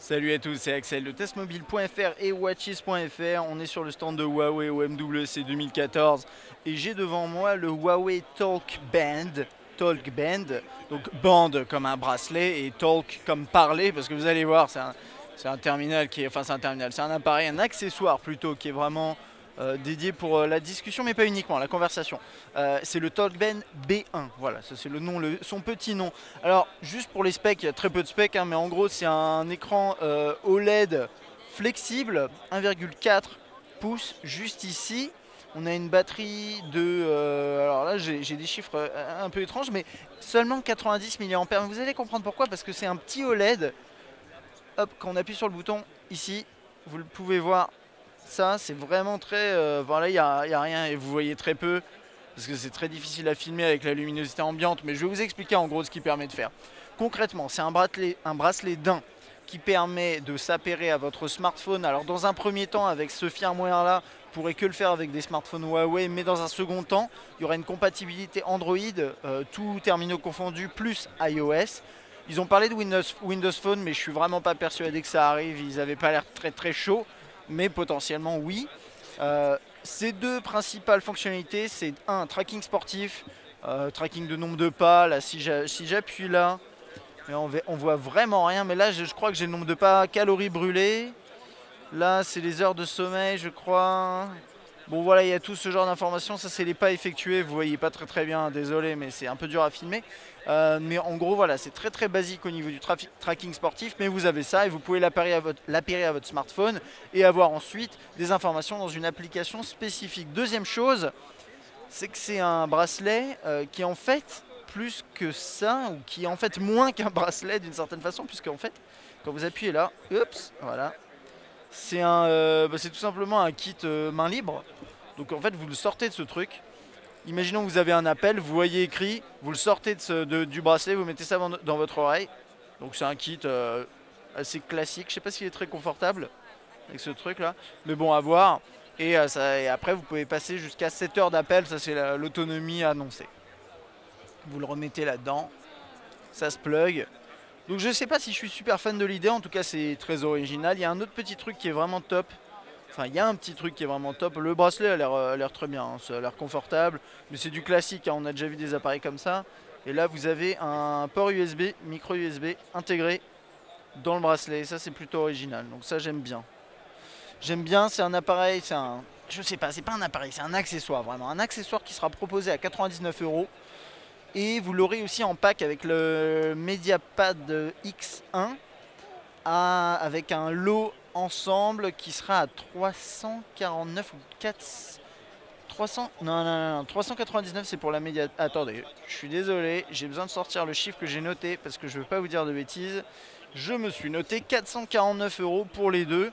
Salut à tous, c'est Axel de testmobile.fr et watches.fr. On est sur le stand de Huawei au MWC 2014 et j'ai devant moi le Huawei Talk Band. Talk Band, donc band comme un bracelet et talk comme parler, parce que vous allez voir, c'est un terminal qui est, enfin c'est un terminal, c'est un appareil, un accessoire plutôt qui est vraiment dédié pour la discussion, mais pas uniquement, la conversation. C'est le Talkband B1, voilà, ça c'est le nom, son petit nom. Alors, juste pour les specs, il y a très peu de specs, hein, mais en gros, c'est un écran OLED flexible, 1,4 pouces, juste ici. On a une batterie de... alors là, j'ai des chiffres un peu étranges, mais seulement 90 mAh. Vous allez comprendre pourquoi, parce que c'est un petit OLED. Hop, quand on appuie sur le bouton, ici, vous le pouvez voir. Ça, c'est vraiment très... voilà, il n'y a rien et vous voyez très peu, parce que c'est très difficile à filmer avec la luminosité ambiante, mais je vais vous expliquer en gros ce qu'il permet de faire. Concrètement, c'est un bracelet d'un qui permet de s'appairer à votre smartphone. Alors dans un premier temps, avec ce firmware là, vous pourrez que le faire avec des smartphones Huawei, mais dans un second temps, il y aura une compatibilité Android, tous terminaux confondus, plus iOS. Ils ont parlé de Windows Phone, mais je suis vraiment pas persuadé que ça arrive. Ils n'avaient pas l'air très chaud, mais potentiellement oui. Ces deux principales fonctionnalités, c'est un tracking sportif, tracking de nombre de pas. Là, si j'appuie là, on voit vraiment rien, mais là je crois que j'ai le nombre de pas, calories brûlées. Là c'est les heures de sommeil je crois. Bon voilà, il y a tout ce genre d'informations, ça c'est les pas effectués, vous voyez pas très bien, désolé, mais c'est un peu dur à filmer. Mais en gros voilà, c'est très basique au niveau du tracking sportif, mais vous avez ça et vous pouvez l'appairer à votre smartphone et avoir ensuite des informations dans une application spécifique. Deuxième chose, c'est que c'est un bracelet qui en fait plus que ça, ou qui est en fait moins qu'un bracelet d'une certaine façon, puisque en fait, quand vous appuyez là, oups, voilà, c'est tout simplement un kit main libre. Donc en fait, vous le sortez de ce truc. Imaginons que vous avez un appel, vous voyez écrit, vous le sortez du bracelet, vous mettez ça dans votre oreille. Donc c'est un kit assez classique. Je sais pas s'il est très confortable avec ce truc là, mais bon, à voir. Et après, vous pouvez passer jusqu'à 7 heures d'appel, ça c'est l'autonomie annoncée. Vous le remettez là-dedans, ça se plug. Donc je sais pas si je suis super fan de l'idée, en tout cas c'est très original. Il y a un autre petit truc qui est vraiment top. Enfin, il y a un petit truc qui est vraiment top. Le bracelet a l'air très bien, hein. Ça a l'air confortable, mais c'est du classique, hein. On a déjà vu des appareils comme ça. Et là, vous avez un port USB, micro USB intégré dans le bracelet. Et ça, c'est plutôt original. Donc ça, j'aime bien. J'aime bien, c'est un appareil, je sais pas, c'est pas un appareil, c'est un accessoire vraiment. Un accessoire qui sera proposé à 99 €. Et vous l'aurez aussi en pack avec le MediaPad X1 avec un lot ensemble qui sera à 349 ou 4... 300... Non, 399 c'est pour la média... Attendez, je suis désolé, j'ai besoin de sortir le chiffre que j'ai noté parce que je veux pas vous dire de bêtises. Je me suis noté 449 € pour les deux.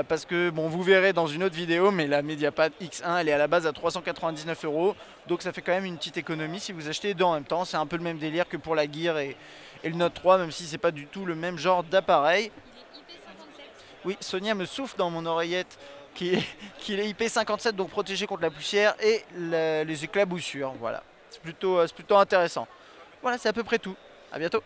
Parce que bon, vous verrez dans une autre vidéo, mais la MediaPad X1 elle est à la base à 399 €, donc ça fait quand même une petite économie si vous achetez les deux en même temps. C'est un peu le même délire que pour la Gear et le Note 3, même si c'est pas du tout le même genre d'appareil. Oui, Sonia me souffle dans mon oreillette qu'il est IP57, donc protégé contre la poussière et les éclaboussures. Voilà, c'est plutôt intéressant. Voilà, c'est à peu près tout. À bientôt.